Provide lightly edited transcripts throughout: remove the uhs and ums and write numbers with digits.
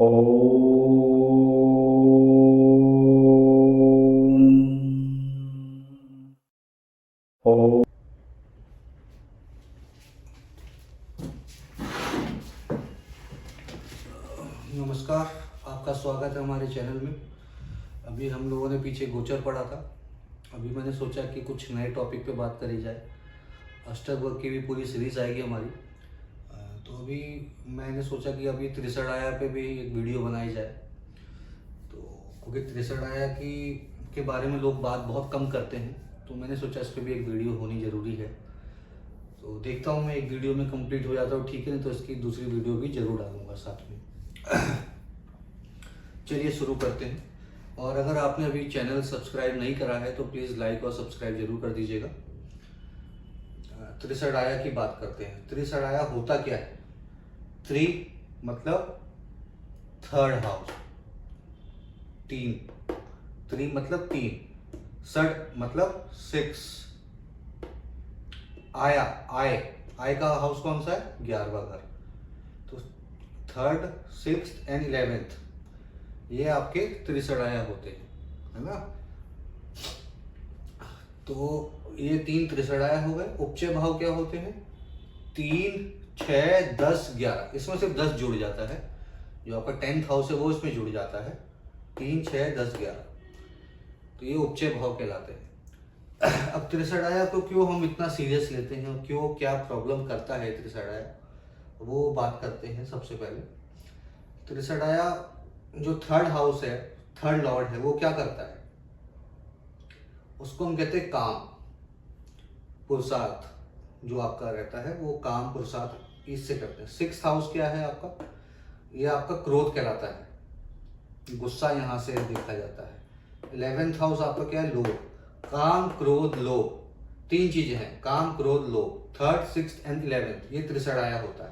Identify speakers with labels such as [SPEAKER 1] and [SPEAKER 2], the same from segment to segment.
[SPEAKER 1] ओम। ओम।
[SPEAKER 2] नमस्कार। आपका स्वागत है हमारे चैनल में। अभी हम लोगों ने पीछे गोचर पढ़ा था। अभी मैंने सोचा कि कुछ नए टॉपिक पे बात करी जाए। अष्टवर्ग की भी पूरी सीरीज आएगी हमारी। तो अभी मैंने सोचा कि अभी त्रिसठ आया पे भी एक वीडियो बनाई जाए। तो क्योंकि त्रिसठ आया के बारे में लोग बात बहुत कम करते हैं, तो मैंने सोचा इस पर भी एक वीडियो होनी ज़रूरी है। तो देखता हूँ मैं एक वीडियो में कंप्लीट हो जाता हूँ, ठीक है, नहीं तो इसकी दूसरी वीडियो भी ज़रूर डालूंगा साथ में। चलिए शुरू करते हैं। और अगर आपने अभी चैनल सब्सक्राइब नहीं करा है तो प्लीज़ लाइक और सब्सक्राइब जरूर कर दीजिएगा। त्रिसठ आया की बात करते हैं। त्रिसठ आया होता क्या है? त्रि मतलब थर्ड हाउस, तीन, त्रि मतलब तीन, षड मतलब सिक्स, आया आय, आय का हाउस कौन सा है? 11वां घर। तो थर्ड, सिक्स एंड 11th ये आपके त्रिसठ आया होते हैं, है ना। तो ये तीन त्रिसठ आया हो गए। उपचय भाव क्या होते हैं? 3, 6, 10, 11। इसमें सिर्फ 10 जुड़ जाता है, जो आपका 10th हाउस है वो इसमें जुड़ जाता है। 3, 6, 10, 11, तो ये उपचय भाव कहलाते हैं। अब त्रिसठ आया को क्यों हम इतना सीरियस लेते हैं, क्यों, क्या प्रॉब्लम करता है त्रिसठ आया, वो बात करते हैं। सबसे पहले त्रिसठ आया जो थर्ड हाउस है, थर्ड लॉर्ड है, वो क्या करता है? उसको हम कहते हैं काम, पुरुषार्थ। जो आपका रहता है वो काम पुरुषार्थ इससे करते हैं। सिक्स हाउस क्या है आपका? ये आपका क्रोध कहलाता है, गुस्सा यहाँ से देखा जाता है। 11th हाउस आपका क्या है? लोभ। काम, क्रोध, लोभ, तीन चीजें हैं, काम, क्रोध, लोभ। थर्ड, सिक्स एंड 11th ये त्रिसठ आया होता है।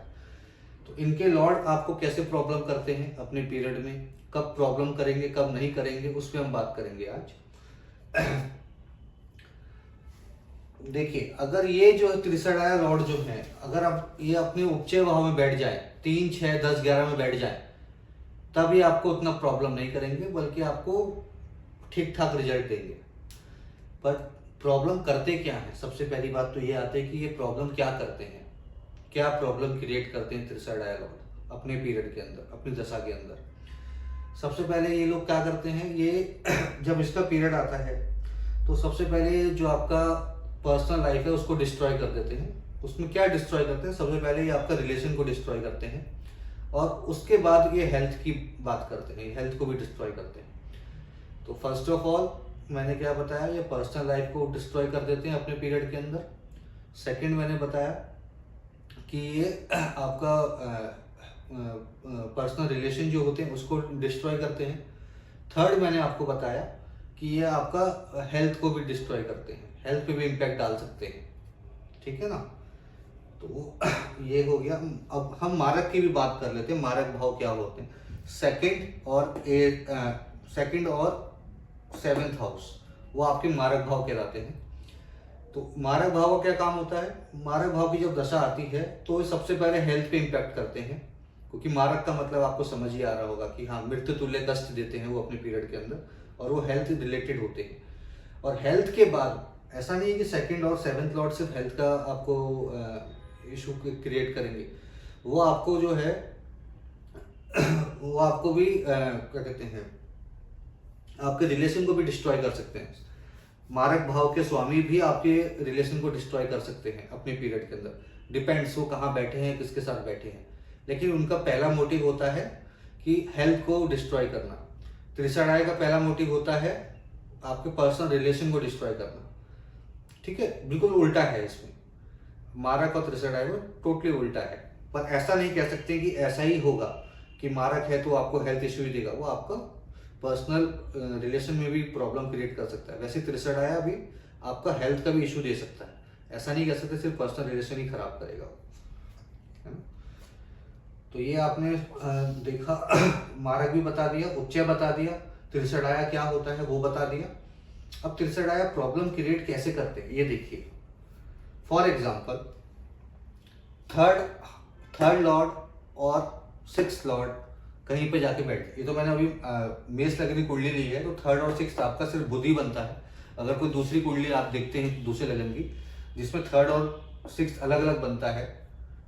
[SPEAKER 2] तो इनके लॉर्ड आपको कैसे प्रॉब्लम करते हैं अपने पीरियड में, कब प्रॉब्लम करेंगे कब नहीं करेंगे, उस पर हम बात करेंगे आज। देखिए, अगर ये जो त्रिसठ आया लॉर्ड जो है, अगर आप ये अपने उपचय भाव में बैठ जाए, 3, 6, 10, 11 में बैठ जाए, तब ये आपको उतना प्रॉब्लम नहीं करेंगे, बल्कि आपको ठीक ठाक रिजल्ट देंगे। पर प्रॉब्लम करते क्या है? सबसे पहली बात तो ये आती है कि ये प्रॉब्लम क्या करते हैं, क्या प्रॉब्लम क्रिएट करते हैं त्रिसठ आया लॉर्ड अपने पीरियड के अंदर, अपनी दशा के अंदर। सबसे पहले ये लोग क्या करते हैं, ये जब इसका पीरियड आता है तो सबसे पहले जो आपका पर्सनल लाइफ है उसको डिस्ट्रॉय कर देते हैं। उसमें क्या डिस्ट्रॉय करते हैं? सबसे पहले ये आपका रिलेशन को डिस्ट्रॉय करते हैं, और उसके बाद ये हेल्थ की बात करते हैं, हेल्थ को भी डिस्ट्रॉय करते हैं। तो फर्स्ट ऑफ ऑल मैंने क्या बताया, ये पर्सनल लाइफ को डिस्ट्रॉय कर देते हैं अपने पीरियड के अंदर। सेकंड मैंने बताया कि ये आपका पर्सनल रिलेशन जो होते हैं उसको डिस्ट्रॉय करते हैं। थर्ड मैंने आपको बताया कि ये आपका हेल्थ को भी डिस्ट्रॉय करते हैं, हेल्थ पे भी इम्पैक्ट डाल सकते हैं, ठीक है ना। तो ये हो गया। अब हम मारक की भी बात कर लेते हैं, मारक भाव क्या होते हैं। सेकंड और 7th हाउस वो आपके मारक भाव कहलाते हैं। तो मारक भाव का क्या काम होता है? मारक भाव की जब दशा आती है तो सबसे पहले हेल्थ पे इम्पैक्ट करते हैं, क्योंकि मारक का मतलब आपको समझ ही आ रहा होगा कि हाँ, मृत्यु तुल्य कष्ट देते हैं वो अपने पीरियड के अंदर, और वो हेल्थ रिलेटेड होते हैं। और हेल्थ के बाद ऐसा नहीं है कि सेकंड और 7th लॉर्ड सिर्फ हेल्थ का आपको इशू क्रिएट करेंगे, वो आपको जो है वो आपको भी क्या कहते हैं, आपके रिलेशन को भी डिस्ट्रॉय कर सकते हैं। मारक भाव के स्वामी भी आपके रिलेशन को डिस्ट्रॉय कर सकते हैं अपने पीरियड के अंदर। डिपेंड्स वो कहाँ बैठे हैं, किसके साथ बैठे हैं, लेकिन उनका पहला मोटिव होता है कि हेल्थ को डिस्ट्रॉय करना। त्रिसठ आय का पहला मोटिव होता है आपके पर्सनल रिलेशन को डिस्ट्रॉय करना, ठीक है। बिल्कुल उल्टा है इसमें, मारक और त्रिसठ आय में टोटली उल्टा है। पर ऐसा नहीं कह सकते कि ऐसा ही होगा कि मारक है तो आपको हेल्थ इश्यू ही देगा, वो आपका पर्सनल रिलेशन में भी प्रॉब्लम क्रिएट कर सकता है। वैसे त्रिसठ आया भी आपका हेल्थ का भी इशू दे सकता है, ऐसा नहीं कह सकते सिर्फ पर्सनल रिलेशन ही खराब करेगा, है ना। तो ये आपने देखा, मारक भी बता दिया, उपचय बता दिया, त्रिसठ आया क्या होता है वो बता दिया। अब त्रिसठ आया प्रॉब्लम क्रिएट कैसे करते हैं ये देखिए। For example, third third Lord और 6th लॉर्ड कहीं पे जाके बैठ जाए। ये तो मैंने अभी मेष लगनी कुंडली ली है, तो थर्ड और सिक्स आपका सिर्फ बुध ही बनता है। अगर कोई दूसरी कुंडली आप देखते हैं दूसरे लगन की जिसमें थर्ड और सिक्स अलग अलग बनता है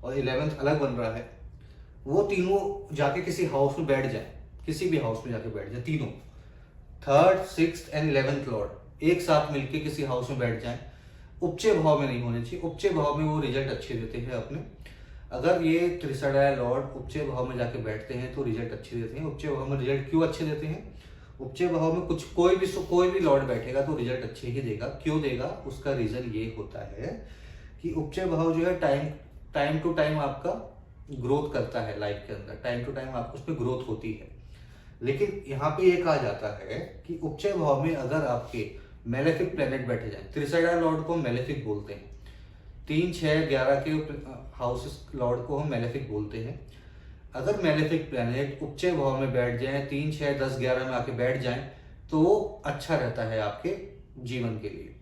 [SPEAKER 2] और 11th अलग बन रहा है, वो तीनों जाके किसी हाउस में बैठ जाए, किसी भी हाउस में जाके बैठ जाए, तीनों third six and 11th Lord एक साथ मिलके किसी हाउस में बैठ जाए, उपचय भाव में नहीं होने चाहिए। उपचय भाव में वो रिजल्ट अच्छे देते हैं अपने। अगर ये त्रिसराय लॉर्ड उपचय भाव में जाके बैठते हैं तो रिजल्ट अच्छे देते हैं। उपचय भाव में रिजल्ट क्यों अच्छे देते हैं? उपचय भाव में कुछ कोई भी लॉर्ड बैठेगा तो रिजल्ट अच्छे ही देगा। क्यों देगा? उसका रीजन ये होता है कि उपचय भाव जो है टाइम टू टाइम आपका ग्रोथ करता है लाइफ के अंदर, टाइम टू टाइम आपको उसमें ग्रोथ होती है। लेकिन यहाँ पे ये कहा जाता है कि उपचय भाव में अगर आपके मेलेफिक प्लेनेट बैठे जाए, त्रिसराय लॉर्ड को मेलेफिक बोलते हैं, 3, 6, 11 के हाउसेस लॉर्ड को हम मेलेफिक बोलते हैं। अगर मेलेफिक प्लैनेट उपचय भाव में बैठ जाए, 3, 6, 10, 11 में आके बैठ जाए तो वो अच्छा रहता है आपके जीवन के लिए,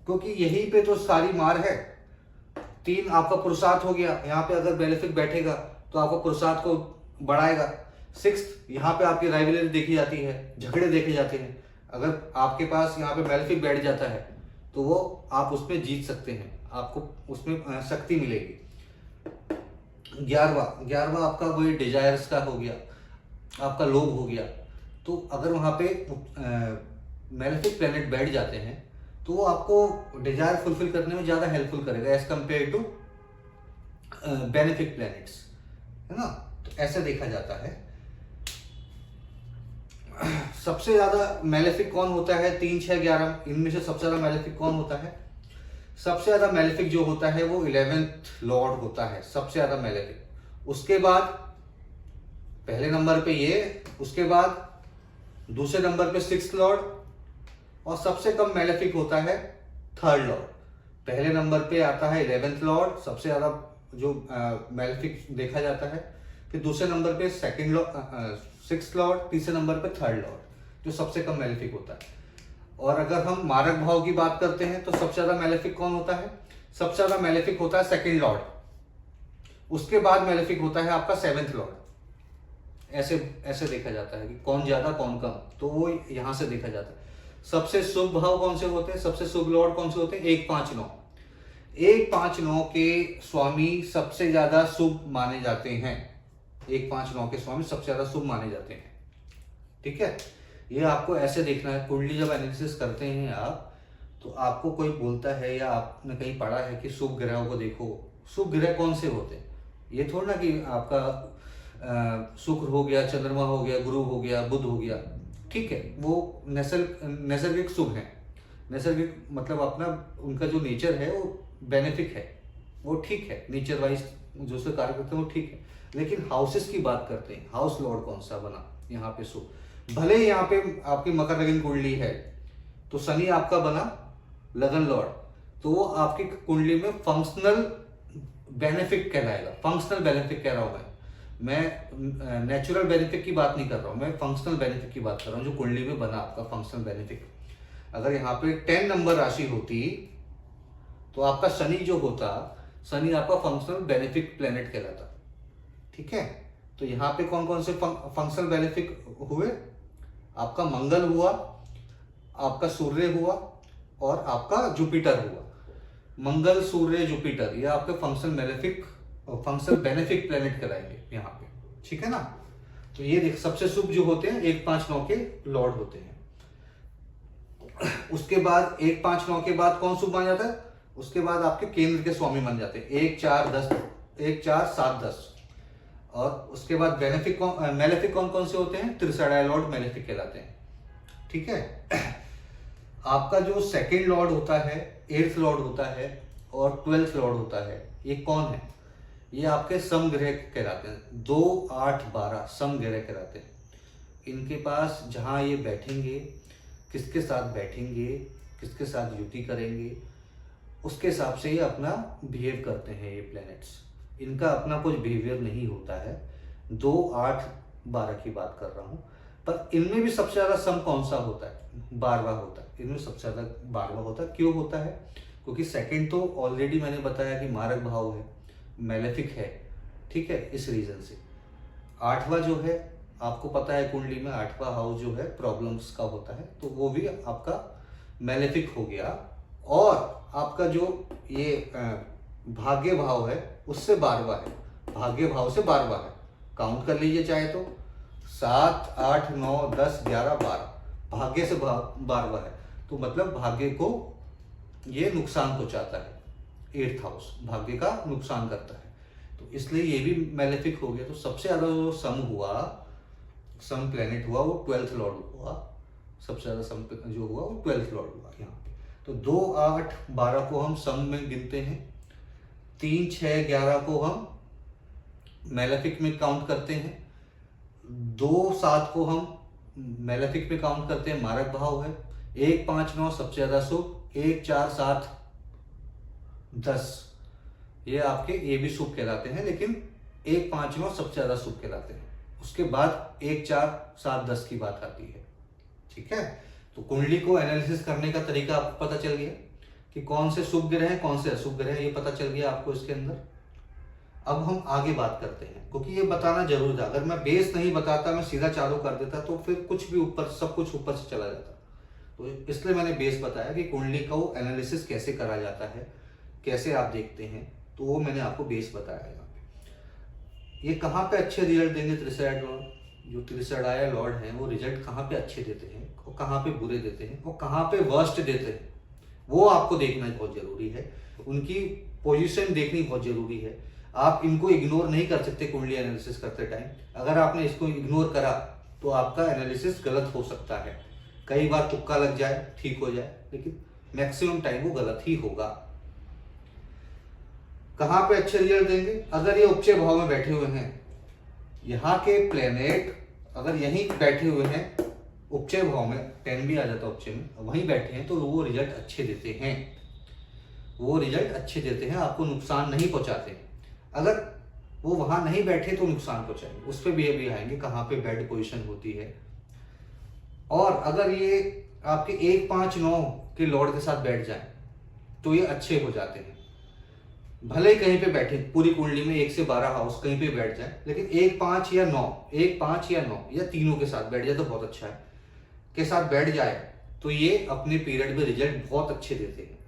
[SPEAKER 2] क्योंकि यहीं पे तो सारी मार है। 3 आपका पुरुषार्थ हो गया, यहाँ पे अगर मेलेफिक बैठेगा तो आपका पुरुषार्थ को बढ़ाएगा। 6 यहाँ पे आपकी राइवलरी देखी जाती है, झगड़े देखे जाते हैं। अगर आपके पास यहाँ पे मेलेफिक बैठ जाता है तो वो आप उसमें जीत सकते हैं, आपको उसमें शक्ति मिलेगी। 11वां आपका वही डिजायर्स का हो गया, आपका लोभ हो गया। तो अगर वहाँ पे मेलेफिक प्लैनेट बैठ जाते हैं तो वो आपको डिजायर फुलफिल करने में ज़्यादा हेल्पफुल करेगा as compare to benefic planets, है ना। तो ऐसे देखा जाता है। सबसे ज्यादा मेलेफिक कौन होता है? 3, 6, 11 इनमें से सबसे ज्यादा मेलेफिक कौन होता है? सबसे ज्यादा मेलेफिक जो होता है वो 11th लॉर्ड होता है, सबसे ज्यादा मेलेफिक। उसके बाद पहले नंबर पे ये, उसके बाद दूसरे नंबर पे 6th लॉर्ड, और सबसे कम मेलेफिक होता है 3rd लॉर्ड। पहले नंबर पे आता है 11th लॉर्ड, सबसे ज्यादा जो मेलेफिक देखा जाता है। फिर दूसरे नंबर पे 6th लॉर्ड, तीसरे नंबर पे 3rd लॉर्ड, जो सबसे कम मेलेफिक होता है। और अगर हम मारक भाव की बात करते हैं तो सबसे ज्यादा मेलेफिक कौन होता है? सबसे ज्यादा मेलेफिक होता है 2nd लॉर्ड, उसके बाद मेलेफिक होता है आपका 7th लॉर्ड। ऐसे देखा जाता है कि कौन ज्यादा कौन कम, तो वो यहां से देखा जाता है। सबसे शुभ भाव कौन से होते हैं? सबसे शुभ लॉर्ड कौन से होते हैं? 1, 5, 9। 1, 5, 9 के स्वामी सबसे ज्यादा शुभ माने जाते हैं। 1, 5, 9 के स्वामी सबसे ज्यादा शुभ माने जाते हैं। ठीक है, ये आपको ऐसे देखना है। कुंडली जब एनालिसिस करते हैं आप, तो आपको कोई बोलता है या आपने कहीं पढ़ा है कि शुभ ग्रहों को देखो, शुभ ग्रह कौन से होते हैं, ये थोड़ा ना कि आपका शुक्र हो गया, चंद्रमा हो गया, गुरु हो गया, बुध हो गया। ठीक है, वो नैसर्गिक शुभ है। नैसर्गिक मतलब अपना उनका जो नेचर है वो बेनिफिक है, वो ठीक है, नेचर वाइज जो से कार्य करते हैं वो ठीक है। लेकिन हाउसेस की बात करते हैं, हाउस लॉर्ड कौन सा बना यहाँ पे शुभ। भले ही यहाँ पे आपकी मकर लगन कुंडली है तो शनि आपका बना लगन लॉर्ड, तो वो आपकी कुंडली में फंक्शनल बेनिफिक कहलाएगा। फंक्शनल बेनिफिक कह रहा हूं मैं नेचुरल बेनिफिक की बात नहीं कर रहा हूं, मैं फंक्शनल बेनिफिक की बात कर रहा हूं, जो कुंडली में बना आपका फंक्शनल बेनिफिक। अगर यहाँ पे 10 नंबर राशि होती तो आपका शनि जो होता, शनि आपका फंक्शनल बेनिफिक प्लेनेट कहलाता। ठीक है, तो यहाँ पे कौन कौन से फंक्शनल बेनिफिक हुए? आपका मंगल हुआ, आपका सूर्य हुआ और आपका जुपिटर हुआ। मंगल, सूर्य, जुपिटर, ये आपके फंक्शनल बेनिफिक प्लेनेट कहलाएंगे यहाँ पे। ठीक है ना। तो ये देख, सबसे शुभ जो होते हैं 1, 5, 9 के लॉर्ड होते हैं। उसके बाद 1, 5, 9 के बाद कौन शुभ मान जाता है? उसके बाद आपके केंद्र के स्वामी मान जाते हैं 1, 4, 7, 10। और उसके बाद मेलेफिक कौन कौन से होते हैं? त्रिसराय लॉर्ड मेलेफिक कहलाते हैं। ठीक है। आपका जो 2nd लॉर्ड होता है, 8th लॉर्ड होता है और 12th लॉर्ड होता है, ये कौन है? ये आपके सम ग्रह कहलाते हैं। 2, 8, 12 सम ग्रह कहलाते हैं। इनके पास जहां ये बैठेंगे, किसके साथ बैठेंगे, किसके साथ युति करेंगे, उसके हिसाब से ये अपना बिहेव करते हैं ये प्लैनेट्स। इनका अपना कुछ बिहेवियर नहीं होता है। 2, 8, 12 की बात कर रहा हूं, पर इनमें भी सबसे ज्यादा सम कौन सा होता है? 12वां होता है। इनमें सबसे ज्यादा 12वां होता है। क्यों होता है? क्योंकि 2nd तो ऑलरेडी मैंने बताया कि मारक भाव है, मेलेफिक है। ठीक है, इस रीजन से आठवां जो है, आपको पता है कुंडली में आठवां हाउस जो है प्रॉब्लम्स का होता है, तो वो भी आपका मैलेफिक हो गया। और आपका जो ये भाग्य भाव है उससे 12वां है, भाग्य भाव से 12वां है। काउंट कर लीजिए चाहे तो, 7, 8, 9, 10, 11, 12, भाग्य से 12वां है, तो मतलब भाग्य को ये नुकसान पहुंचाता है। 8th हाउस भाग्य का नुकसान करता है, तो इसलिए ये भी मैलेफिक हो गया। तो सबसे ज्यादा जो सम प्लेनेट हुआ वो 12th लॉर्ड हुआ, सबसे ज्यादा सम जो हुआ वो 12th लॉर्ड हुआ यहाँ पे। तो 2, 8, 12 को हम सम में गिनते हैं, 3, 6, 11 को हम मैलेफिक में काउंट करते हैं, 2, 7 को हम मैलेफिक में काउंट करते हैं, मारक भाव है। 1, 5, 9 सबसे ज्यादा शुभ, 1, 4, 7, 10 ये आपके ये भी शुभ कहलाते हैं, लेकिन 1, 5, 9 सबसे ज्यादा शुभ कहलाते हैं। उसके बाद 1, 4, 7, 10 की बात आती है। ठीक है, तो कुंडली को एनालिसिस करने का तरीका आपको पता चल गया कि कौन से शुभ ग्रह हैं कौन से अशुभ ग्रह हैं, ये पता चल गया आपको इसके अंदर। अब हम आगे बात करते हैं, क्योंकि ये बताना जरूरी था। अगर मैं बेस नहीं बताता, मैं सीधा चालू कर देता, तो फिर कुछ भी ऊपर सब कुछ ऊपर से चला जाता। तो इसलिए मैंने बेस बताया कि कुंडली को एनालिसिस कैसे करा जाता है, कैसे आप देखते हैं, तो वो मैंने आपको बेस बताया यहाँ पे। ये कहाँ पे अच्छे रिजल्ट देंगे त्रिसैड लॉर्ड, जो त्रिसैडाया लॉर्ड हैं वो रिजल्ट कहाँ पे अच्छे देते हैं और कहाँ पे बुरे देते हैं और कहाँ पे वर्स्ट देते हैं, वो आपको देखना बहुत जरूरी है। उनकी पोजीशन देखनी बहुत जरूरी है। आप इनको इग्नोर नहीं कर सकते कुंडली एनालिसिस करते टाइम। अगर आपने इसको इग्नोर करा तो आपका एनालिसिस गलत हो सकता है। कई बार तुक्का लग जाए, ठीक हो जाए, लेकिन मैक्सिमम टाइम वो गलत ही होगा। कहां पे अच्छे रिजल्ट देंगे? अगर ये उपचय भाव में बैठे हुए हैं, यहाँ के प्लेनेट अगर यहीं बैठे हुए हैं उपचय भाव में, 10 भी आ जाता है उपचय में, वहीं बैठे हैं, तो वो रिजल्ट अच्छे देते हैं, वो रिजल्ट अच्छे देते हैं, आपको नुकसान नहीं पहुंचाते। अगर वो वहां नहीं बैठे तो नुकसान पहुंचाएंगे, उस पर भी अभी आएंगे कहाँ पे बेड पोजीशन होती है। और अगर ये आपके 1, 5, 9 के लॉर्ड के साथ बैठ जाए तो ये अच्छे हो जाते हैं। भले ही कहीं पे बैठे पूरी कुंडली में 1 से 12 हाउस कहीं पे बैठ जाए, लेकिन 1, 5 या 9, 1, 5 या 9 या तीनों के साथ बैठ जाए तो बहुत अच्छा है, के साथ बैठ जाए तो ये अपने पीरियड में रिजल्ट बहुत अच्छे देते हैं।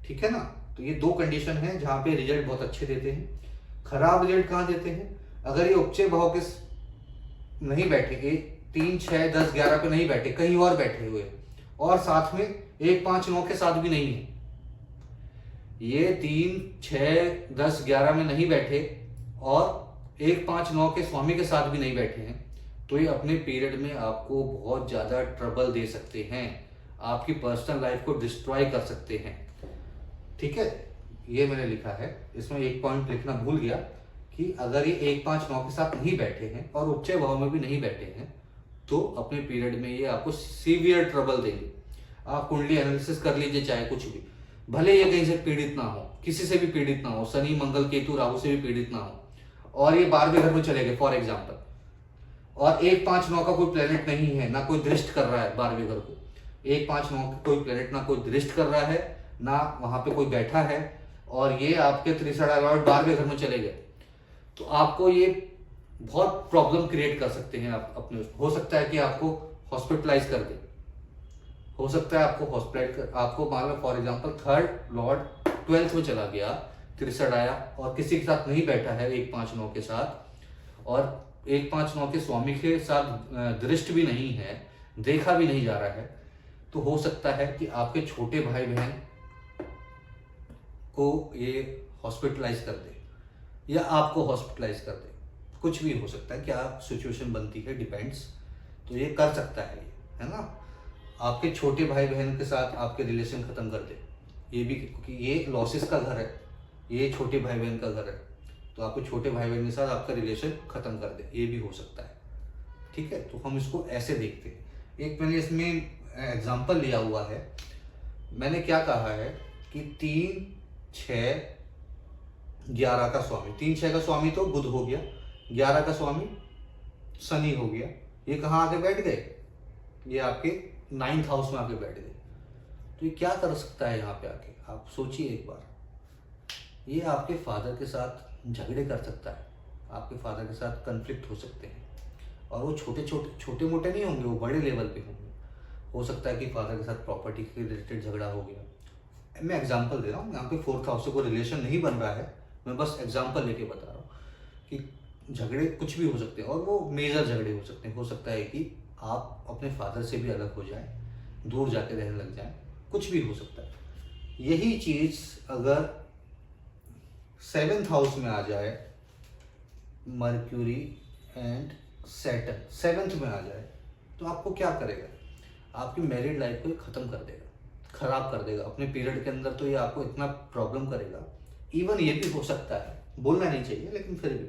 [SPEAKER 2] ठीक है ना, तो ये 2 कंडीशन है जहां पे रिजल्ट बहुत अच्छे देते हैं। खराब रिजल्ट कहां देते हैं? अगर ये उपचय भाव के नहीं बैठे, 3, 6, 10, 11 पे नहीं बैठे, कहीं और बैठे हुए, और साथ में 1, 5, 9 के साथ भी नहीं है, ये 3, 6, 10, 11 में नहीं बैठे और 1, 5, 9 के स्वामी के साथ भी नहीं बैठे हैं, तो ये अपने पीरियड में आपको बहुत ज्यादा ट्रबल दे सकते हैं, आपकी पर्सनल लाइफ को डिस्ट्रॉय कर सकते हैं। ठीक है, ये मैंने लिखा है, इसमें एक पॉइंट लिखना भूल गया कि अगर ये 1, 5, 9 के साथ नहीं बैठे हैं और उपचय भाव में भी नहीं बैठे हैं, तो अपने पीरियड में ये आपको सीवियर ट्रबल देंगे। आप कुंडली एनालिसिस कर लीजिए चाहे कुछ भी, भले ये कहीं से पीड़ित ना हो, किसी से भी पीड़ित ना हो, शनि, मंगल, केतु, राहु से भी पीड़ित ना हो, और ये 12वें घर में चले गए फॉर एग्जाम्पल, और 1, 5, 9 का कोई प्लेनेट नहीं है, ना कोई दृष्ट कर रहा है 12वें घर को, 1, 5, 9 का कोई प्लेनेट ना कोई दृष्ट कर रहा है, ना वहां पे कोई बैठा है, और ये आपके त्रिसैड़ा लॉर्ड 12वें घर में चले गए, तो आपको ये बहुत प्रॉब्लम क्रिएट कर सकते हैं। आप अपने, हो सकता है कि आपको हॉस्पिटलाइज कर दे, हो सकता है आपको हॉस्पिटल, आपको मान लो for example 3rd Lord 12th में चला गया त्रिसैड़ाया और किसी के साथ नहीं बैठा है 1, 5, 9 के साथ, और 1, 5, 9 के स्वामी के साथ दृष्ट भी नहीं है, देखा भी नहीं जा रहा है, तो हो सकता है कि आपके छोटे भाई बहन को ये हॉस्पिटलाइज कर दे या आपको हॉस्पिटलाइज कर दे, कुछ भी हो सकता है, क्या सिचुएशन बनती है, डिपेंड्स। तो ये कर सकता है, ये है ना, आपके छोटे भाई बहन के साथ आपके रिलेशन खत्म कर दे, ये भी, क्योंकि ये लॉसेस का घर है, ये छोटे भाई बहन का घर है, तो आपके छोटे भाई बहन के साथ आपका रिलेशन खत्म कर दे, ये भी हो सकता है। ठीक है, तो हम इसको ऐसे देखते हैं। एक मैंने इसमें एग्जाम्पल लिया हुआ है, मैंने क्या कहा है कि 3, 6, 11 का स्वामी, 3, 6 का स्वामी तो बुध हो गया, 11 का स्वामी शनि हो गया, ये कहाँ आके बैठ गए? ये आपके 9th हाउस में आके बैठ गए। तो ये क्या कर सकता है यहाँ पे आके, आप सोचिए एक बार, ये आपके फादर के साथ झगड़े कर सकता है, आपके फादर के साथ कन्फ्लिक्ट हो सकते हैं, और वो छोटे मोटे नहीं होंगे, वो बड़े लेवल पे होंगे। हो सकता है कि फादर के साथ प्रॉपर्टी के रिलेटेड झगड़ा हो गया। मैं एग्जांपल दे रहा हूँ, यहाँ पे 4th हाउस से कोई रिलेशन नहीं बन रहा है, मैं बस एग्जांपल लेके बता रहा हूँ कि झगड़े कुछ भी हो सकते हैं, और वो मेजर झगड़े हो सकते हैं। हो सकता है कि आप अपने फादर से भी अलग हो जाएं, दूर जाके रहने लग जाएं, कुछ भी हो सकता है। यही चीज़ अगर 7th हाउस में आ जाए, मर्क्यूरी एंड सैटर्न 7th में आ जाए, तो आपको क्या करेगा? आपकी मैरिड लाइफ को ख़त्म कर देगा, खराब कर देगा। अपने पीरियड के अंदर तो ये आपको इतना प्रॉब्लम करेगा। इवन ये भी हो सकता है, बोलना नहीं चाहिए लेकिन फिर भी,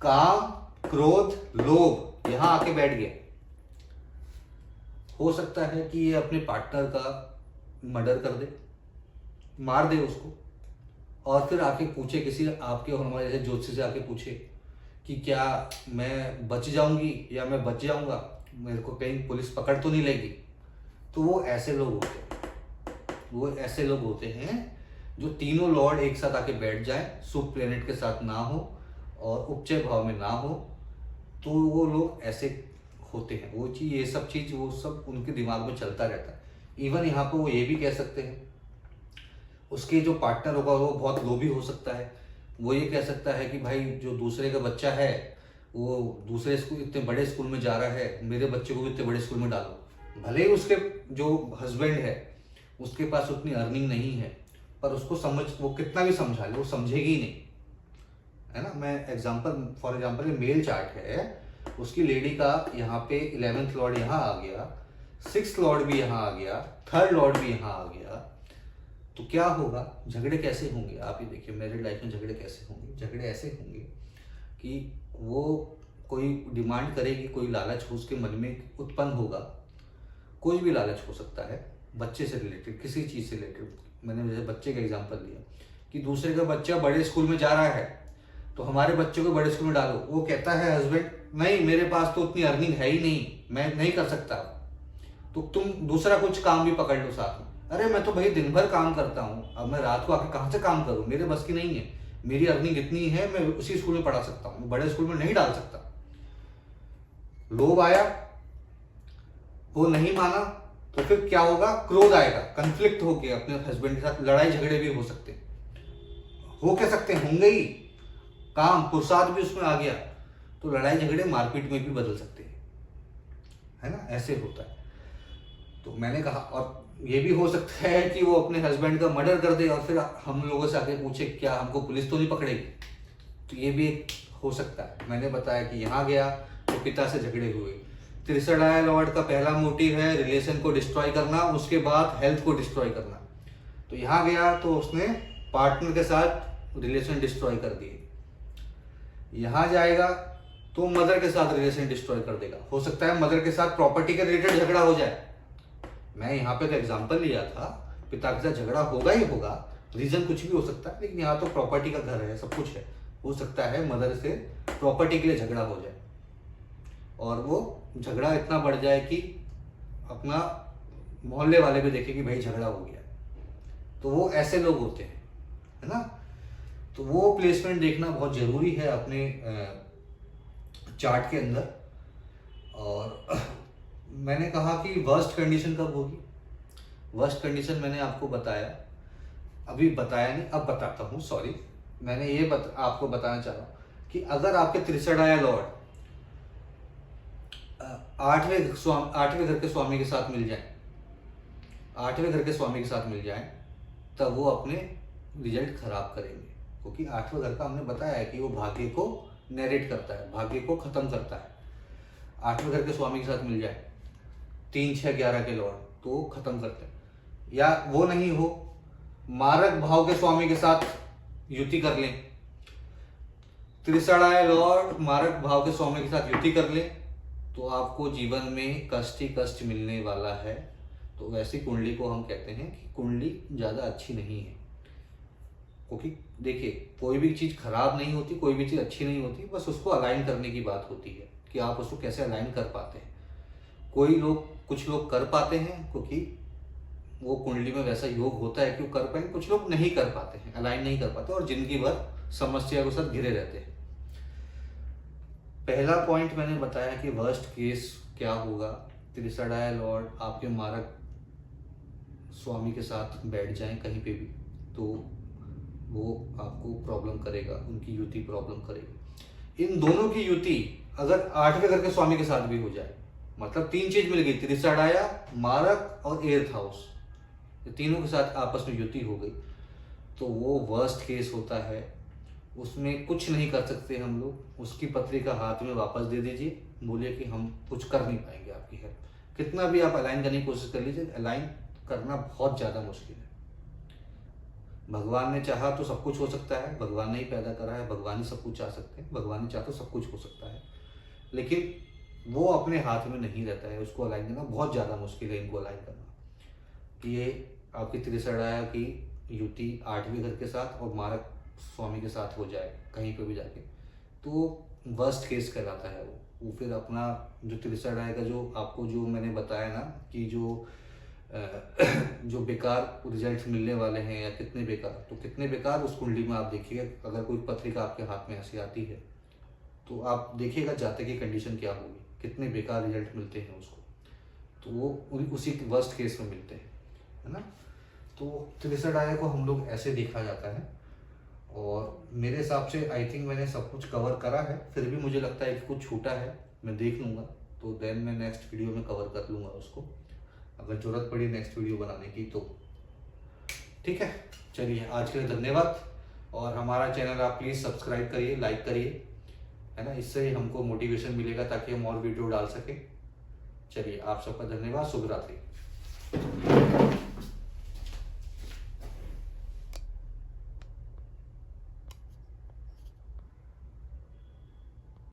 [SPEAKER 2] काम, क्रोध, लोभ यहाँ आके बैठ गया। हो सकता है कि ये अपने पार्टनर का मर्डर कर दे, मार दे उसको, और फिर आके पूछे किसी आपके और हमारे जैसे ज्योतिषी से आके पूछे कि क्या मैं बच जाऊंगी या मैं बच जाऊंगा, मेरे को कहीं पुलिस पकड़ तो नहीं लेगी। तो वो ऐसे लोग होते हैं, वो ऐसे लोग होते हैं जो तीनों लॉर्ड एक साथ आके बैठ जाए, शुभ प्लेनेट के साथ ना हो और उपचय भाव में ना हो, तो वो लोग ऐसे होते हैं। वो चीज़, ये सब चीज़, वो सब उनके दिमाग में चलता रहता है। इवन यहाँ पे वो ये भी कह सकते हैं, उसके जो पार्टनर होगा वो बहुत लोभी हो सकता है। वो ये कह सकता है कि भाई जो दूसरे का बच्चा है वो दूसरे स्कूल, इतने बड़े स्कूल में जा रहा है, मेरे बच्चे को भी इतने बड़े स्कूल में डालो। भले ही उसके जो हस्बैंड है उसके पास उतनी अर्निंग नहीं है, पर उसको समझ, वो कितना भी समझा ले वो समझेगी ही नहीं, है ना। मैं एग्जांपल, फॉर एग्जांपल ये मेल चार्ट है, उसकी लेडी का यहाँ पे 11th लॉर्ड यहाँ आ गया, 6th लॉर्ड भी यहाँ आ गया, 3rd लॉर्ड भी यहाँ आ गया, तो क्या होगा? झगड़े कैसे होंगे? आप ही देखिए, मैरिड लाइफ में झगड़े कैसे होंगे? झगड़े ऐसे होंगे कि वो कोई डिमांड करेगी, कोई लालच उसके मन में उत्पन्न होगा, कोई भी लालच हो सकता है, बच्चे से रिलेटेड, किसी चीज़ से रिलेटेड। मैंने जैसे बच्चे का एग्जांपल लिया कि दूसरे का बच्चा बड़े स्कूल में जा रहा है, तो हमारे बच्चे को बड़े स्कूल में डालो। वो कहता है हस्बैंड, नहीं मेरे पास तो उतनी अर्निंग है ही नहीं, मैं नहीं कर सकता, तो तुम दूसरा कुछ काम भी पकड़ लो साथ में। अरे मैं तो भाई दिन भर काम करता हूँ, अब मैं रात को आके कहाँ से काम करूँ? मेरे बस की नहीं है, मेरी अर्निंग इतनी है, मैं उसी स्कूल में पढ़ा सकता हूँ, बड़े स्कूल में नहीं डाल सकता। लोभ आया, वो नहीं माना, तो फिर क्या होगा? क्रोध आएगा, कंफ्लिक्ट हो गया अपने हस्बैंड के साथ, लड़ाई झगड़े भी हो सकते हैं, हो क्या सकते हैं, होंगे ही। काम पुरुषार्थ भी उसमें आ गया, तो लड़ाई झगड़े मारपीट में भी बदल सकते हैं, है ना। ऐसे होता है। तो मैंने कहा, और ये भी हो सकता है कि वो अपने हस्बैंड का मर्डर कर दे और फिर हम लोगों से आके पूछे क्या हमको पुलिस तो नहीं पकड़ेगी, तो ये भी एक हो सकता है। मैंने बताया कि यहाँ गया तो पिता से झगड़े हुए। 63 आया लॉर्ड का पहला मोटिव है रिलेशन को डिस्ट्रॉय करना, उसके बाद हेल्थ को डिस्ट्रॉय करना। तो यहाँ गया तो उसने पार्टनर के साथ रिलेशन डिस्ट्रॉय कर दिए। यहाँ जाएगा तो मदर के साथ रिलेशन डिस्ट्रॉय कर देगा। हो सकता है मदर के साथ प्रॉपर्टी के रिलेटेड झगड़ा हो जाए। मैं यहाँ पे तो एग्जांपल लिया था, पिता के साथ झगड़ा होगा ही होगा, रीजन कुछ भी हो सकता है, लेकिन यहाँ तो प्रॉपर्टी का घर है, सब कुछ है। हो सकता है मदर से प्रॉपर्टी के लिए झगड़ा हो जाए, और वो झगड़ा इतना बढ़ जाए कि अपना मोहल्ले वाले भी देखे कि भाई झगड़ा हो गया। तो वो ऐसे लोग होते हैं, है ना। तो वो प्लेसमेंट देखना बहुत जरूरी है अपने चार्ट के अंदर। और मैंने कहा कि वर्स्ट कंडीशन कब होगी? वर्स्ट कंडीशन मैंने आपको बताया, अभी बताया नहीं, अब बताता हूँ, सॉरी। मैंने ये आपको बताना चाह रहा हूँ कि अगर आपके 63 आया लॉर्ड 8वें घर के स्वामी के साथ मिल जाए, 8वें घर के स्वामी के साथ मिल जाए, तब वो अपने रिजल्ट खराब करेंगे। क्योंकि 8वें घर का हमने बताया है कि वो भाग्य को नरेट करता है, भाग्य को खत्म करता है। 8वें घर के स्वामी के साथ मिल जाए 3, 6, 11 के लॉर्ड, तो वो खत्म करते हैं। या वो नहीं हो, मारक भाव के स्वामी के साथ युति कर लें। 63 आए लॉर्ड मारक भाव के स्वामी के साथ युति कर लें, तो आपको जीवन में कष्ट ही कष्ट मिलने वाला है। तो वैसी कुंडली को हम कहते हैं कि कुंडली ज़्यादा अच्छी नहीं है। क्योंकि देखिए, कोई भी चीज़ खराब नहीं होती, कोई भी चीज़ अच्छी नहीं होती, बस उसको अलाइन करने की बात होती है कि आप उसको कैसे अलाइन कर पाते हैं। कुछ लोग कर पाते हैं क्योंकि वो कुंडली में वैसा योग होता है कि वो कर पाए, कुछ लोग नहीं कर पाते हैं, अलाइन नहीं कर पाते और जिंदगी भर समस्या के साथ घिरे रहते हैं। पहला पॉइंट मैंने बताया कि वर्स्ट केस क्या होगा, त्रिसड़ाया लॉर्ड आपके मारक स्वामी के साथ बैठ जाएं कहीं पे भी तो वो आपको प्रॉब्लम करेगा, उनकी युति प्रॉब्लम करेगी। इन दोनों की युति अगर 8वें घर के स्वामी के साथ भी हो जाए, मतलब 3 चीज मिल गई, त्रिसड़ाया, मारक और 8th हाउस, ये तीनों के साथ आपस में युति हो गई तो वो वर्स्ट केस होता है। उसमें कुछ नहीं कर सकते हम लोग, उसकी पत्रिका हाथ में वापस दे दीजिए, बोलिए कि हम कुछ कर नहीं पाएंगे आपकी हेल्प। कितना भी आप अलाइन करने की कोशिश कर लीजिए, अलाइन करना बहुत ज़्यादा मुश्किल है। भगवान ने चाहा तो सब कुछ हो सकता है, भगवान ने ही पैदा करा है, भगवान ही सब कुछ चाह सकते हैं, भगवान ने चाहा तो सब कुछ हो सकता है, लेकिन वो अपने हाथ में नहीं रहता है। उसको अलाइन करना बहुत ज़्यादा मुश्किल है, इनको अलाइन करना। ये आपकी त्रिसड़ाया की युति 8वें घर के साथ और मारक स्वामी के साथ हो जाए कहीं पे भी जाके तो वर्स्ट केस कहलाता है। वो फिर अपना जो त्रिसड़ाया का जो आपको जो मैंने बताया ना कि जो बेकार रिजल्ट मिलने वाले हैं या कितने बेकार, तो कितने बेकार उस कुंडली में आप देखिएगा। अगर कोई पत्रिका आपके हाथ में ऐसी आती है तो आप देखिएगा जातक की कंडीशन क्या होगी, कितने बेकार रिजल्ट मिलते हैं उसको, तो वो उसी वर्स्ट केस में मिलते हैं, है ना। तो त्रिसड़ाया को हम लोग ऐसे देखा जाता है और मेरे हिसाब से आई थिंक मैंने सब कुछ कवर करा है। फिर भी मुझे लगता है कि कुछ छूटा है, मैं देख लूँगा तो देन मैं नेक्स्ट वीडियो में कवर कर लूँगा उसको, अगर ज़रूरत पड़ी नेक्स्ट वीडियो बनाने की तो। ठीक है, चलिए आज के लिए धन्यवाद। और हमारा चैनल आप प्लीज़ सब्सक्राइब करिए, लाइक करिए, है ना, इससे ही हमको मोटिवेशन मिलेगा ताकि हम और वीडियो डाल सकें। चलिए आप सबका धन्यवाद, शुभ रात्रि।